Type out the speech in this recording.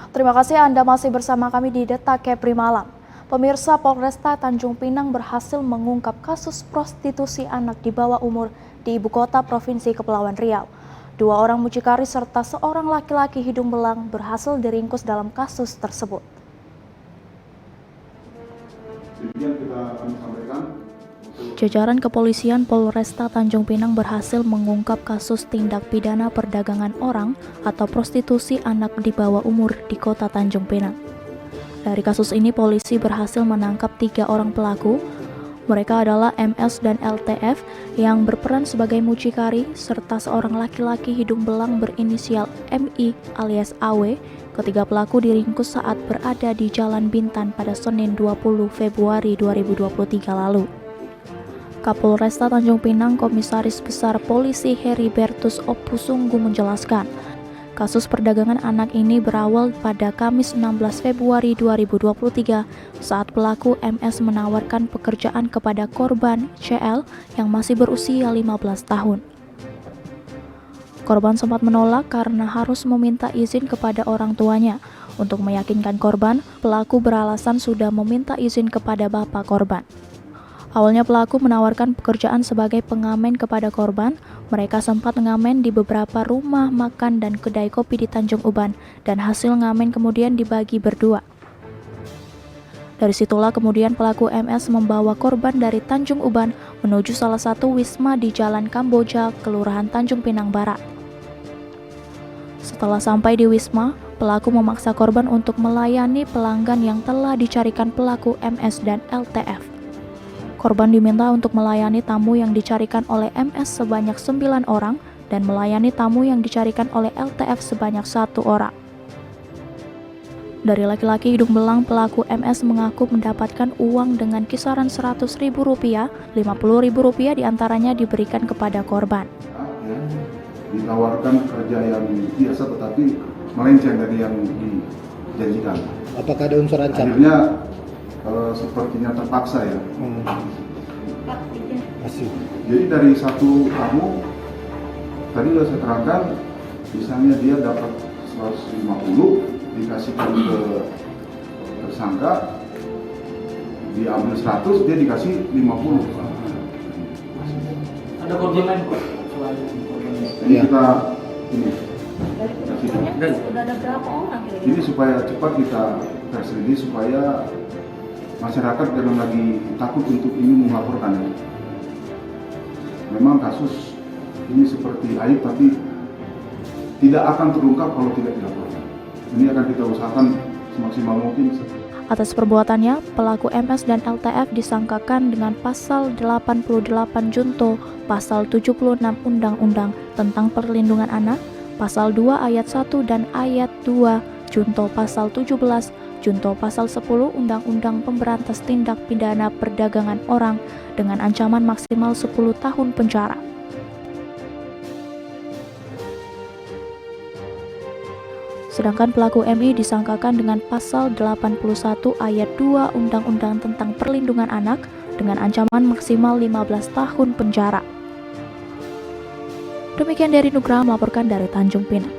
Terima kasih Anda masih bersama kami di Detak Kepri Malam. Pemirsa, Polresta Tanjung Pinang berhasil mengungkap kasus prostitusi anak di bawah umur di ibu kota Provinsi Kepulauan Riau. 2 orang mucikari serta seorang laki-laki hidung belang berhasil diringkus dalam kasus tersebut. Jajaran kepolisian Polresta Tanjung Pinang berhasil mengungkap kasus tindak pidana perdagangan orang atau prostitusi anak di bawah umur di kota Tanjung Pinang. Dari kasus ini, polisi berhasil menangkap 3 orang pelaku. Mereka adalah MS dan LTF yang berperan sebagai mucikari, serta seorang laki-laki hidung belang berinisial MI alias AW. Ketiga pelaku diringkus saat berada di Jalan Bintan pada Senin 20 Februari 2023 lalu. Kapolresta Tanjung Pinang Komisaris Besar Polisi Heribertus Opusunggu menjelaskan, kasus perdagangan anak ini berawal pada Kamis 16 Februari 2023 saat pelaku MS menawarkan pekerjaan kepada korban CL yang masih berusia 15 tahun. Korban sempat menolak karena harus meminta izin kepada orang tuanya. Untuk meyakinkan korban, pelaku beralasan sudah meminta izin kepada bapak korban. Awalnya pelaku menawarkan pekerjaan sebagai pengamen kepada korban. Mereka sempat ngamen di beberapa rumah makan dan kedai kopi di Tanjung Uban, dan hasil ngamen kemudian dibagi berdua. Dari situlah kemudian pelaku MS membawa korban dari Tanjung Uban menuju salah satu wisma di Jalan Kamboja, Kelurahan Tanjung Pinang Barat. Setelah sampai di wisma, pelaku memaksa korban untuk melayani pelanggan yang telah dicarikan pelaku MS dan LTF. Korban diminta untuk melayani tamu yang dicarikan oleh MS sebanyak 9 orang dan melayani tamu yang dicarikan oleh LTF sebanyak 1 orang. Dari laki-laki hidung belang, pelaku MS mengaku mendapatkan uang dengan kisaran Rp100.000, Rp50.000 diantaranya diberikan kepada korban. Ditawarkan kerja yang biasa tetapi melenceng dari yang dijanjikan. Apakah ada unsur ancaman? Akhirnya sepertinya terpaksa ya. Jadi dari satu tamu tadi sudah saya terangkan, misalnya dia dapat 150 dikasihkan ke tersangka, diambil 100 dia dikasih 50. Ada korban lain Pak? Ini kita ini. Sudah ada berapa orang kira-kira? Ini supaya cepat kita press release supaya masyarakat jangan lagi takut untuk ini melaporkan. Memang kasus ini seperti aib tapi tidak akan terungkap kalau tidak dilaporkan. Ini akan kita usahakan semaksimal mungkin. Atas perbuatannya, pelaku MS dan LTF disangkakan dengan pasal 88 Junto, pasal 76 Undang-Undang tentang Perlindungan Anak, pasal 2 ayat 1 dan ayat 2 Junto pasal 17, Junto pasal 10 Undang-Undang Pemberantas Tindak Pidana Perdagangan Orang dengan ancaman maksimal 10 tahun penjara. Sedangkan pelaku MI disangkakan dengan pasal 81 ayat 2 Undang-Undang tentang Perlindungan Anak dengan ancaman maksimal 15 tahun penjara. Demikian dari Nugraha melaporkan dari Tanjung Pinang.